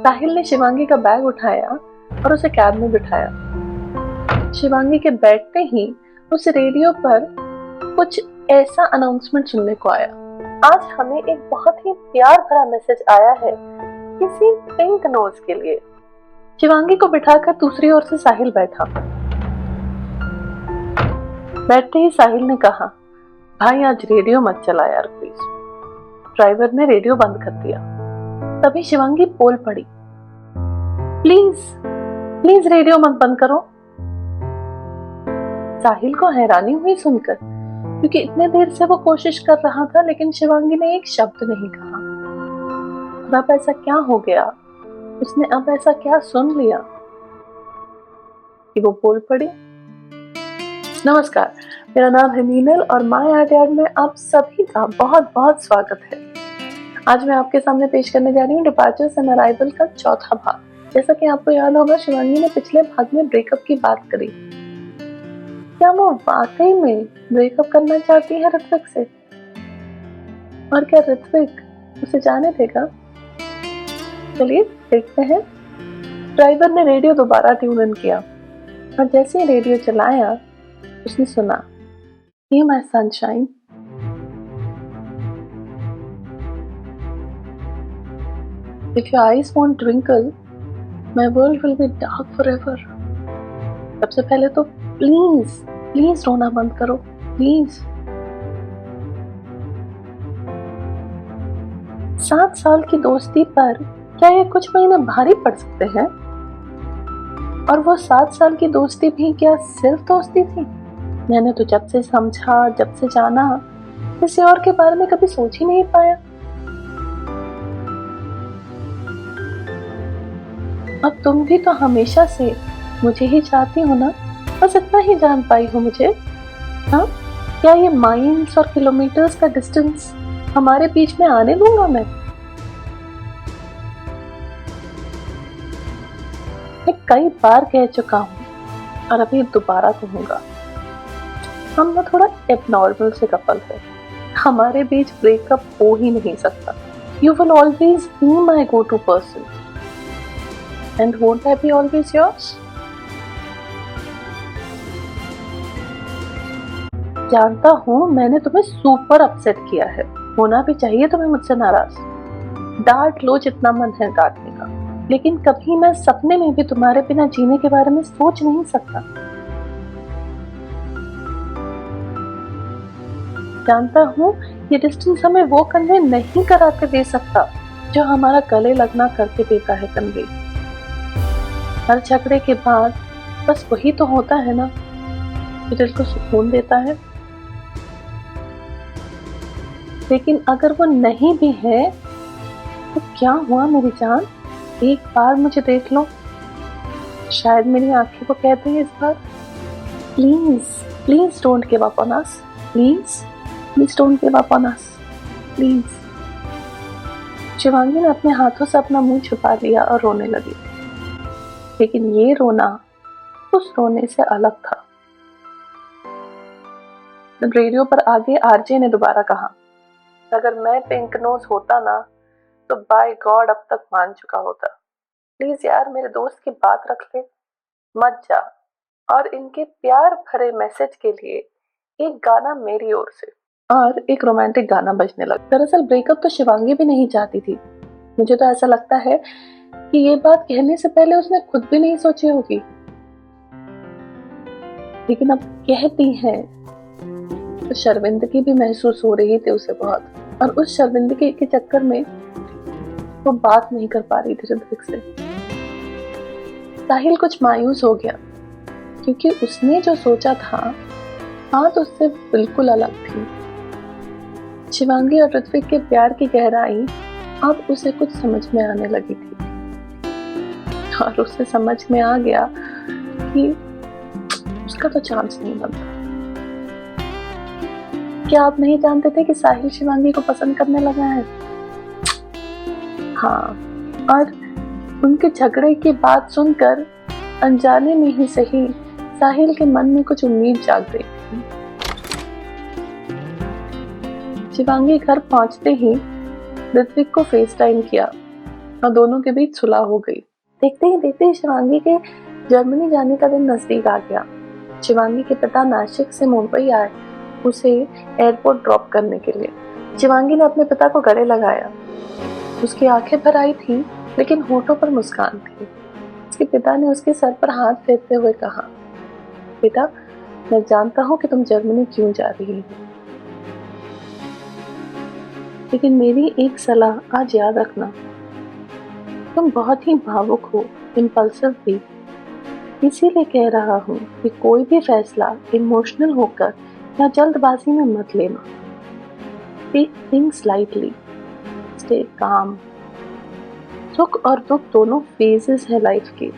साहिल ने शिवांगी का बैग उठाया और उसे कैब में बिठाया। शिवांगी के बैठते ही उस रेडियो पर कुछ ऐसा अनाउंसमेंट सुनने को आया। आज हमें एक बहुत ही प्यार भरा मैसेज आया है किसी पिंक नोज के लिए। शिवांगी को बिठाकर दूसरी ओर से साहिल बैठा। बैठते ही साहिल ने कहा, भाई आज रेडियो मत चला यार प्लीज। ड्राइवर ने रेडियो बंद कर दिया। तभी शिवांगी बोल पड़ी, प्लीज प्लीज रेडियो मत बंद करो। साहिल को हैरानी हुई सुनकर, क्योंकि इतने देर से वो कोशिश कर रहा था लेकिन शिवांगी ने एक शब्द नहीं कहा। और अब ऐसा क्या हो गया, उसने अब ऐसा क्या सुन लिया कि वो बोल पड़ी। नमस्कार, मेरा नाम है मीनल और माय आर्ट यार्ड में आप सभी का बहुत बहुत स्वागत है। आज मैं आपके सामने पेश करने जा रही हूँ डिपार्चर्स एंड अराइवल का चौथा भाग। जैसा कि आपको याद होगा, शिवांगी ने पिछले भाग में ब्रेकअप की बात करी। क्या वो वाकई में ब्रेकअप करना चाहती है ऋत्विक से? और क्या ऋत्विक उसे जाने देगा? चलिए देखते हैं। ड्राइवर ने रेडियो दोबारा ट्यून इन किया और जैसे ही रेडियो चलाया उसने सुना, Hey my sunshine, if your eyes won't twinkle, my world will be dark forever. सबसे पहले तो प्लीज रोना बंद करो, प्लीज। 7 साल की दोस्ती पर क्या ये कुछ महीने भारी पड़ सकते हैं? और वो 7 साल की दोस्ती भी क्या सिर्फ दोस्ती थी? मैंने तो जब से समझा, जब से जाना, किसी और के बारे में कभी सोच ही नहीं पाया। अब तुम भी तो हमेशा से मुझे ही चाहती हो ना, बस इतना ही जान पाई हो मुझे। हाँ, क्या ये माइल्स और किलोमीटर्स का डिस्टेंस हमारे बीच में आने दूंगा मैं कई बार कह चुका हूँ और अभी दोबारा कहूंगा, हम ना थोड़ा एबनॉर्मल से कपल है। हमारे बीच ब्रेकअप हो ही नहीं सकता। You will always be my go to person and won't I be always yours? जानता हूँ मैंने तुम्हें सुपर अपसेट किया है, होना भी चाहिए तुम्हें मुझसे नाराज। डांट लो जितना मन है डांटने का, लेकिन कभी मैं सपने में भी तुम्हारे बिना जीने के बारे में सोच नहीं सकता। जानता हूँ ये डिस्टेंस हमें वो कन्वे नहीं कराते दे सकता जो हमारा गले लगना करके देता है कन्वे। हर झगड़े के बाद बस वही तो होता है ना जो दिल को सुकून देता है। लेकिन अगर वो नहीं भी है तो क्या हुआ मेरी जान, एक बार मुझे देख लो। शायद मेरी आंखें को कहते हैं इस बार, please don't give up on us, please don't give up on us, please. Shivangi ने अपने हाथों से अपना मुंह छुपा लिया और रोने लगी। लेकिन ये रोना उस रोने से अलग था। रेडियो पर आगे आरजे ने दोबारा कहा, अगर मैं पिंक नोज होता ना तो बाय गॉड अब तक मान चुका होता। प्लीज यार मेरे दोस्त की बात रख ले, मत जा। और इनके प्यार भरे मैसेज के लिए एक गाना मेरी ओर से। और एक रोमांटिक गाना बजने लगा। दरअसल ब्रेकअप तो शिवांगी भी नहीं चाहती थी। मुझे तो ऐसा लगता है कि ये बात कहने से पहले उसने खुद भी नहीं सोची होगी, लेकिन अब कहती है तो शर्मिंदगी भी महसूस हो रही थी उसे बहुत। और उस शर्मिंदगी के चक्कर में वो बात नहीं कर पा रही थी ऋत्विक से। साहिल कुछ मायूस हो गया क्योंकि उसने जो सोचा था बात उससे बिल्कुल अलग थी। शिवांगी और ऋत्विक के प्यार की गहराई अब उसे कुछ समझ में आने लगी थी और उसे समझ में आ गया कि उसका तो चांस नहीं बनता। क्या आप नहीं जानते थे कि साहिल शिवांगी को पसंद करने लगा है? हाँ, और उनके झगड़े की बात सुनकर अनजाने में ही सही साहिल के मन में कुछ उम्मीद जाग गई थी। शिवांगी घर पहुंचते ही ऋत्विक को फेस टाइम किया और दोनों के बीच सुलह हो गई। देखते ही देखते शिवांगी के जर्मनी जाने का दिन नजदीक आ गया। शिवांगी के पिता नासिक से मुंबई आए उसे एयरपोर्ट ड्रॉप करने के लिए। शिवांगी ने अपने पिता को गले लगाया। उसकी आंखें भर आई थी लेकिन होठों पर मुस्कान थी। उसके पिता ने उसके सर पर हाथ फेरते हुए कहा, बेटा, मैं जानता हूं कि तुम जर्मनी क्यों जा रही हो, लेकिन मेरी एक सलाह आज याद रखना। तुम बहुत ही भावुक हो, इम्पल्सिव भी। इसीलिए कह रहा हूं कि कोई भी फैसला इमोशनल होकर या जल्दबाजी में मत लेना। Take things lightly, stay calm. सुख और दुख दोनों फेजेस है लाइफ के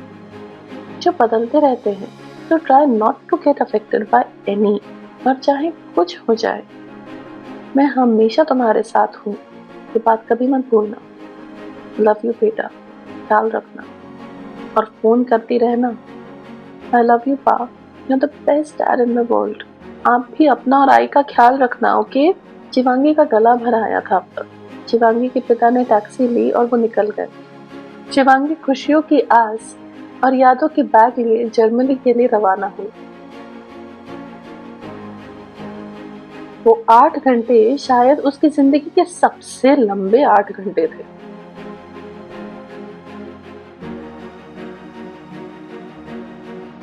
जो बदलते रहते हैं, तो try not to get affected by any. और चाहे कुछ हो जाए, मैं हमेशा तुम्हारे साथ हूँ, ये बात कभी मत भूलना। लव यू बेटा, ख्याल रखना और फोन करती रहना। I love you pa, you are the best dad in the world. आप भी अपना और आई का ख्याल रखना, ओके? शिवांगी का गला भर आया था अब तक। शिवांगी के पिता ने टैक्सी ली और वो निकल गए। शिवांगी खुशियों की आस और यादों के बैग लिए जर्मनी के लिए रवाना हुई। वो 8 घंटे शायद उसकी जिंदगी के सबसे लंबे 8 घंटे थे।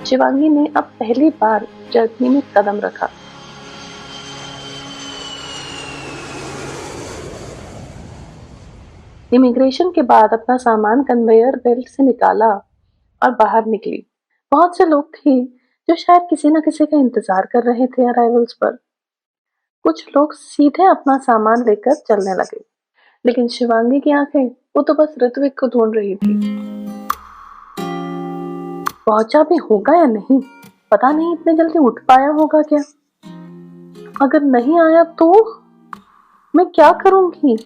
शिवांगी ने अब पहली बार जर्मनी में कदम रखा। इमिग्रेशन के बाद अपना सामान कन्वेयर बेल्ट से निकाला और बाहर निकली। बहुत से लोग थे जो शायद किसी न किसी का इंतजार कर रहे थे अराइवल्स पर। कुछ लोग सीधे अपना सामान लेकर चलने लगे, लेकिन शिवांगी की आंखें वो तो बस ऋत्विक को ढूंढ रही थी। पहुंचा भी होगा या नहीं, पता नहीं इतने जल्दी उठ पाया होगा क्या। अगर नहीं आया तो मैं क्या करूंगी?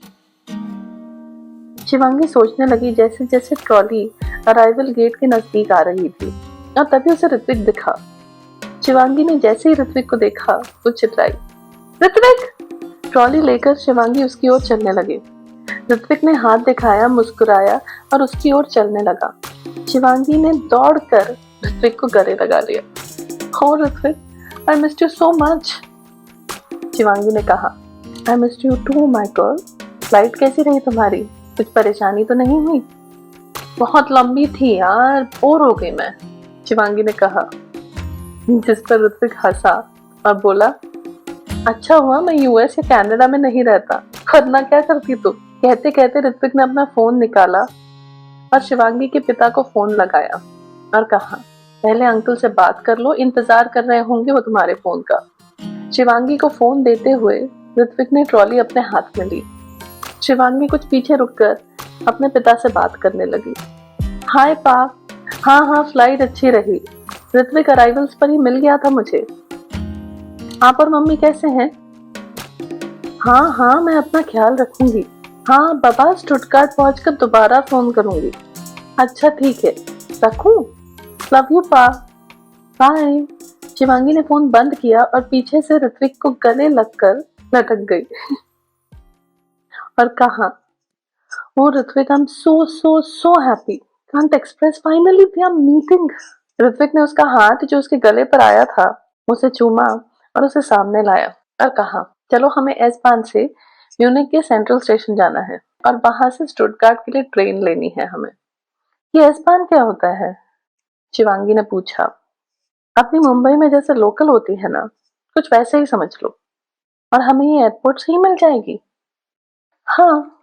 शिवांगी सोचने लगी जैसे जैसे ट्रॉली अराइवल गेट के नजदीक आ रही थी, और तभी उसे ऋत्विक दिखा। शिवांगी ने जैसे ही ऋत्विक को देखा वो चिल्लाई, ऋत्विक! ट्रॉली लेकर शिवांगी उसकी ओर चलने लगे। ऋत्विक ने हाथ दिखाया, मुस्कुराया और उसकी ओर चलने लगा। शिवांगी ने दौड़कर ऋत्विक को गले लगा लिया। Oh Ritwik, I missed you so much. Shivangi ने कहा, I missed you too my girl. Flight कैसी रही तुम्हारी? कुछ परेशानी तो नहीं हुई? बहुत लंबी थी यार, बोर हो गई मैं, शिवांगी ने कहा, जिस पर ऋत्विक हंसा और बोला, अच्छा हुआ मैं यूएस या कनाडा में नहीं रहता, वरना क्या करती तू? कहते कहते ऋत्विक ने अपना फोन निकाला और शिवांगी के पिता को फोन लगाया और कहा, पहले अंकल से बात कर लो, इंतजार कर रहे होंगे वो तुम्हारे फोन का। शिवांगी को फोन देते हुए ऋत्विक ने ट्रॉली अपने हाथ में ली। शिवांगी कुछ पीछे रुककर अपने पिता से बात करने लगी। हाय पा, हाँ फ्लाइट अच्छी रही। ऋत्विक अराइवल्स पर ही मिल गया था मुझे। आप और मम्मी कैसे हैं? हाँ मैं अपना ख्याल रखूंगी। हाँ बाबा, स्टुटगार्ट पहुंचकर दोबारा फोन करूंगी। अच्छा ठीक है, रखूं? लव यू पा, बाय। शिवांगी ने फोन बंद किया और पीछे से ऋत्विक को गले लगकर लटक गई और कहा, Oh Ritvik, I'm so happy. Can't express. Finally we are meeting. Ritwik ने उसका हाथ जो उसके गले पर आया था उसे चूमा और उसे सामने लाया और कहा, चलो हमें एस-बान से म्यूनिख के सेंट्रल स्टेशन जाना है और वहां से स्टुटगार्ट के लिए ट्रेन लेनी है हमें। ये एस-बान क्या होता है? शिवांगी ने पूछा। अपनी मुंबई में जैसे लोकल होती है ना, कुछ वैसे ही समझ लो। और हमें ये एयरपोर्ट से ही मिल जाएगी? हाँ,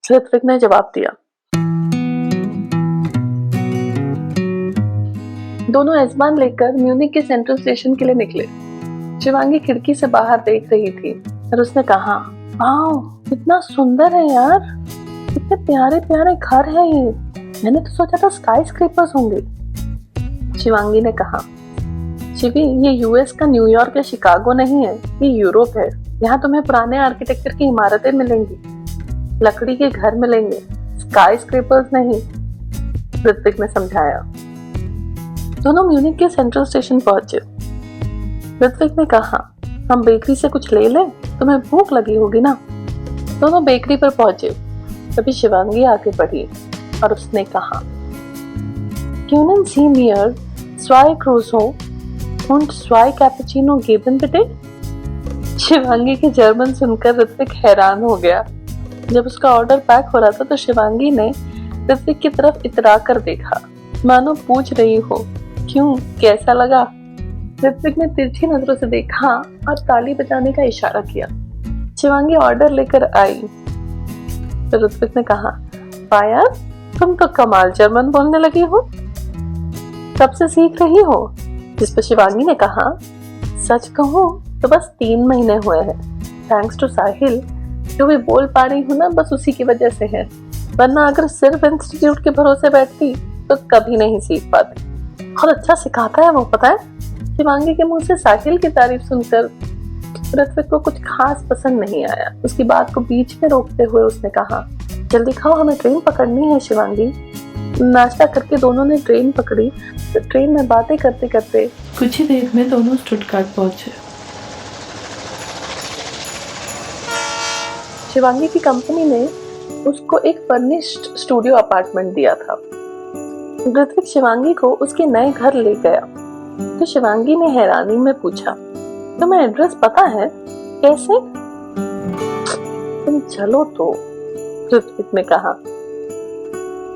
ऋत्विक ने जवाब दिया। दोनों एस-बान लेकर म्यूनिख के सेंट्रल स्टेशन के लिए निकले। शिवांगी खिड़की से बाहर देख रही थी और उसने कहा, वाओ कितना सुंदर है यार, कितने प्यारे प्यारे घर है ये। मैंने तो सोचा था स्काई स्क्रेपर्स होंगे। शिवांगी ने कहा, शिवी, ये यूएस का न्यूयॉर्क या शिकागो नहीं है, ये यूरोप है। यहाँ तुम्हें पुराने आर्किटेक्चर की इमारतें मिलेंगी, लकड़ी के घर मिलेंगे, स्काई स्क्रेपर्स नहीं, ऋत्विक ने समझाया। दोनों म्यूनिख के सेंट्रल स्टेशन पहुंचे। ऋत्विक ने कहा, हम बेकरी से कुछ ले लें, तुम्हें भूख लगी होगी ना। दोनों बेकरी पर पहुंचे। तभी शिवांगी आगे बढ़ी। और उसने कहा, Können Sie mir 2 Croissants und 2 Cappuccino geben bitte? Shivangi के जर्मन सुनकर ऋत्विक हैरान हो गया। जब उसका ऑर्डर पैक हो रहा था तो शिवांगी ने ऋत्विक की तरफ इतरा कर देखा, मानो पूछ रही हो, क्यों, कैसा लगा? ऋत्विक ने तिरछी नजरों से देखा और ताली बजाने का इशारा किया। शिवांगी ऑर्डर लेकर आई तो ऋत्विक ने कहा, पाया, तुम तो कमाल जर्मन बोलने लगी हो, कब से सीख रही हो? जिस पर शिवांगी ने कहा, सच कहूं तो बस 3 महीने हुए हैं। थैंक्स टू साहिल, जो भी बोल पा रही हूँ ना, बस उसी की वजह से है, वरना अगर सिर्फ इंस्टीट्यूट के भरोसे बैठती तो कभी नहीं सीख पाती। बहुत अच्छा सिखाता है वो, पता है। शिवांगी के मुंह से साहिल की तारीफ सुनकर ऋत्विक को कुछ खास पसंद नहीं आया। उसकी बात को बीच में रोकते हुए उसने कहा, जल्दी खाओ, हमें ट्रेन पकड़नी है। शिवांगी नाश्ता करके दोनों ने ट्रेन पकड़ी तो ट्रेन में बातें करते करते कुछ ही देर में दोनों स्टुटगार्ट पहुंचे। शिवांगी की कंपनी ने उसको एक फर्निश्ड स्टूडियो अपार्टमेंट दिया था। ऋत्विक शिवांगी को उसके नए घर ले गया तो शिवांगी ने हैरानी में पूछा, तुम्हें एड्रेस पता है? कैसे? तुम चलो तो, ऋत्विक ने कहा।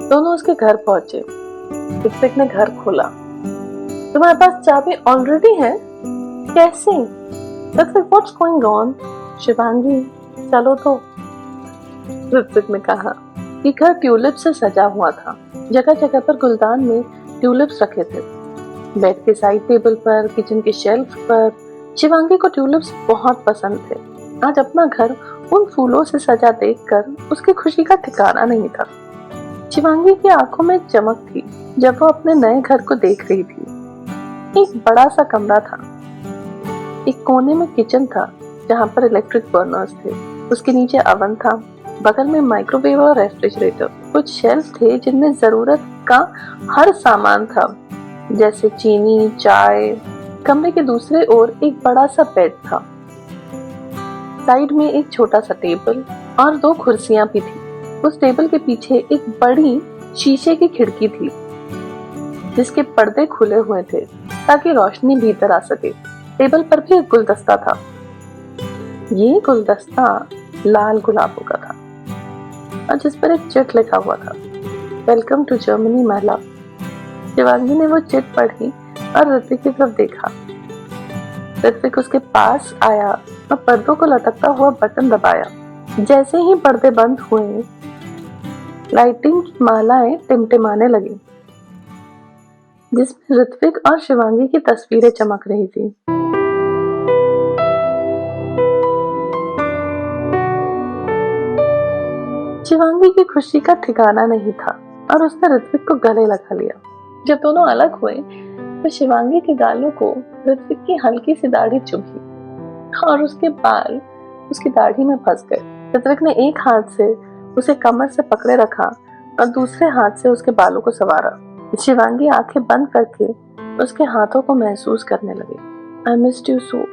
दोनों उसके घर पहुंचे। ऋत्विक ने घर खोला। तुम्हारे पास चाबी ऑलरेडी है? कैसे? Ritvik, what's going on? Shivangi, चलो तो, ऋत्विक ने कहा। ये घर ट्यूलिप से सजा हुआ था। जगह जगह पर गुलदान में ट्यूलिप्स रखे थे। बेड के साइड टेबल पर, किचन के शेल्फ पर। शिवांगी को ट्यूलिप्स बहुत पसंद थे। आज अपना घर उन फूलों से सजा देखकर उसकी खुशी का ठिकाना नहीं था। शिवांगी की आंखों में चमक थी जब वो अपने नए घर को देख रही थी। एक बड़ा सा कमरा था। एक कोने में किचन था जहाँ पर इलेक्ट्रिक बर्नर्स थे। उसके नीचे अवन था, बगल में माइक्रोवेव और रेफ्रिजरेटर। कुछ शेल्फ थे जिनमें जरूरत का हर सामान था, जैसे चीनी, चाय। कमरे के दूसरे ओर एक बड़ा सा बेड था। साइड में एक छोटा सा टेबल और 2 कुर्सियां भी थी। उस टेबल के पीछे एक बड़ी शीशे की खिड़की थी जिसके पर्दे खुले हुए थे ताकि रोशनी भीतर आ सके। टेबल पर भी एक गुलदस्ता था। ये गुलदस्ता लाल गुलाबों का था और जिस पर एक चिट लिखा हुआ था, welcome to Germany my love. Shivangi ने वो चिट पढ़ी और ऋत्विक की तरफ देखा। ऋत्विक उसके पास आया और पर्दों को लटकता हुआ बटन दबाया। जैसे ही पर्दे बंद हुए, लाइटिंग की मालाएं टिमटिमाने लगी जिसमें ऋत्विक और शिवांगी की तस्वीरें चमक रही थी। शिवांगी की खुशी का ठिकाना नहीं था और उसने ऋत्विक को गले लगा लिया। जब दोनों अलग हुए तो शिवांगी के गालों को ऋत्विक की हल्की सी दाढ़ी चुभी और उसके बाल उसकी दाढ़ी में फंस गए। ऋत्विक ने एक हाथ से उसे कमर से पकड़े रखा और दूसरे हाथ से उसके बालों को संवारा। शिवांगी आंखें बंद करके उसके हाथों को महसूस करने लगी। आई मिस्ड यू सो,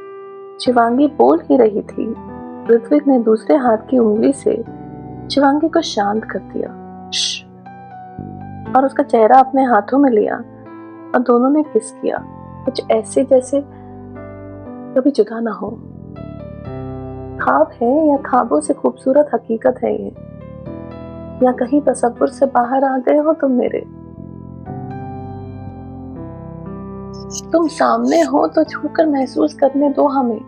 शिवांगी बोल ही रही थी। ऋत्विक ने दूसरे हाथ की उंगली से शिवांगी को शांत कर दिया और उसका चेहरा अपने हाथों में लिया और दोनों ने किस किया, कुछ ऐसे जैसे कभी जुदा ना हो। ख्वाब है या ख्वाबों से खूबसूरत हकीकत है ये, या कहीं तसव्वुर से बाहर आ गए हो तुम मेरे। तुम सामने हो तो छूकर महसूस करने दो हमें।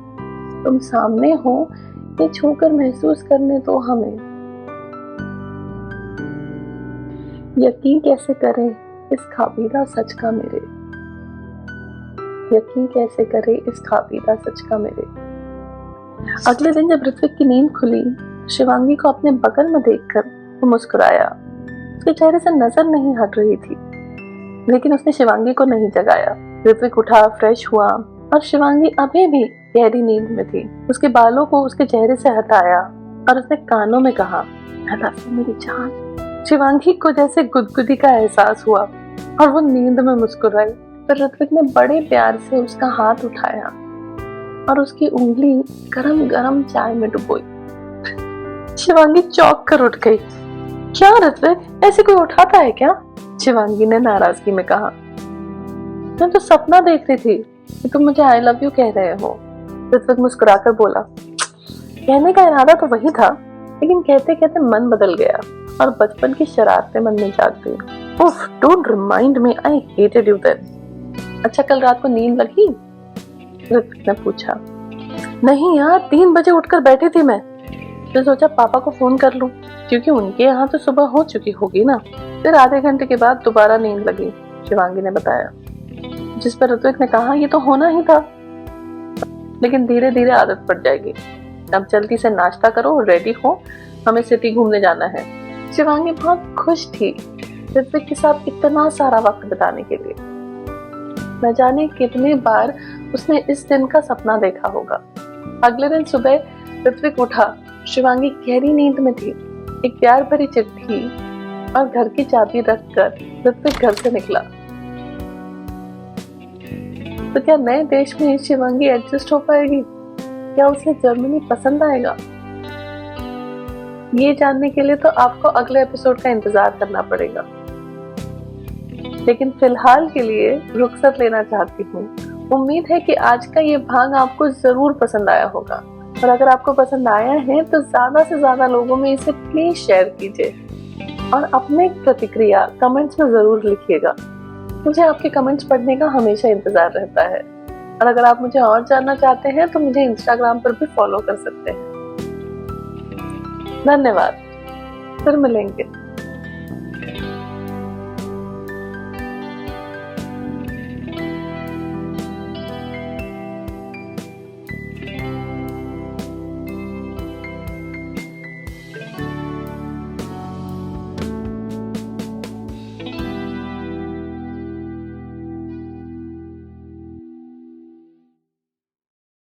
तुम सामने हो ये छूकर महसूस करने दो हमें। यकीन कैसे करें इस खाबीदा सच का मेरे। यकीन कैसे करे इस खाबीदा सच का मेरे। अगले दिन जब ऋत्विक की नींद खुली, शिवांगी को अपने बगल में देखकर वो मुस्कुराया। उसके चेहरे से नजर नहीं हट रही थी, लेकिन उसने शिवांगी को नहीं जगाया। ऋत्विक उठा, फ्रेश हुआ और शिवांगी अभी भी गहरी नींद में थी। उसके बालों को उसके चेहरे से हटाया और उसने कानों में कहा, मेरी जान। शिवांगी को जैसे गुदगुदी का एहसास हुआ और वो नींद में मुस्कुराई। फिर ऋत्विक ने बड़े प्यार से उसका हाथ उठाया और उसकी उंगली गरम गरम चाय में डुबोई। शिवांगी चौंक कर उठ गई। क्या ऋत्विक, ऐसे कोई उठाता है क्या? शिवांगी ने नाराजगी में कहा। मैं तो सपना देख रही थी कि तुम मुझे आई लव यू कह रहे हो। ऋत्विक मुस्कुराकर बोला, कहने का इरादा तो वही था, लेकिन कहते कहते मन बदल गया और बचपन की शरारतें मन में जाग गई। उफ, don't remind me, I hated you then. अच्छा, कल रात को नींद लगी? ऋत्विक ने पूछा। नहीं यार, 3 बजे उठकर बैठी थी मैं, तो सोचा पापा को फोन कर लूं, क्योंकि उनके यहाँ तो सुबह हो चुकी होगी ना। फिर आधे घंटे के बाद दोबारा नींद लगी, शिवांगी ने बताया। जिस पर ऋत्विक ने कहा, ये तो होना ही था, लेकिन धीरे धीरे आदत पड़ जाएगी। अब जल्दी से नाश्ता करो, रेडी हो, हमें सिटी घूमने जाना है। शिवांगी बहुत खुश थी ऋत्विक के साथ इतना सारा वक्त बिताने के लिए। न जाने कितने बार उसने इस दिन का सपना देखा होगा। अगले दिन सुबह ऋत्विक उठा, शिवांगी गहरी नींद में थी। एक प्यार भरी चिट्ठी और घर की चाबी रखकर ऋत्विक घर से निकला। तो क्या नए देश में शिवांगी एडजस्ट हो पाएगी? क्या उसे जर्मनी पसंद आएगा? ये जानने के लिए तो आपको अगले एपिसोड का इंतजार करना पड़ेगा। लेकिन फिलहाल के लिए रुखसत लेना चाहती हूँ। उम्मीद है कि आज का ये भाग आपको जरूर पसंद आया होगा, और अगर आपको पसंद आया है तो ज्यादा से ज्यादा लोगों में इसे प्लीज शेयर कीजिए और अपने प्रतिक्रिया कमेंट्स में जरूर लिखिएगा। मुझे आपके कमेंट्स पढ़ने का हमेशा इंतजार रहता है। और अगर आप मुझे और जानना चाहते हैं तो मुझे इंस्टाग्राम पर भी फॉलो कर सकते हैं। धन्यवाद, फिर मिलेंगे।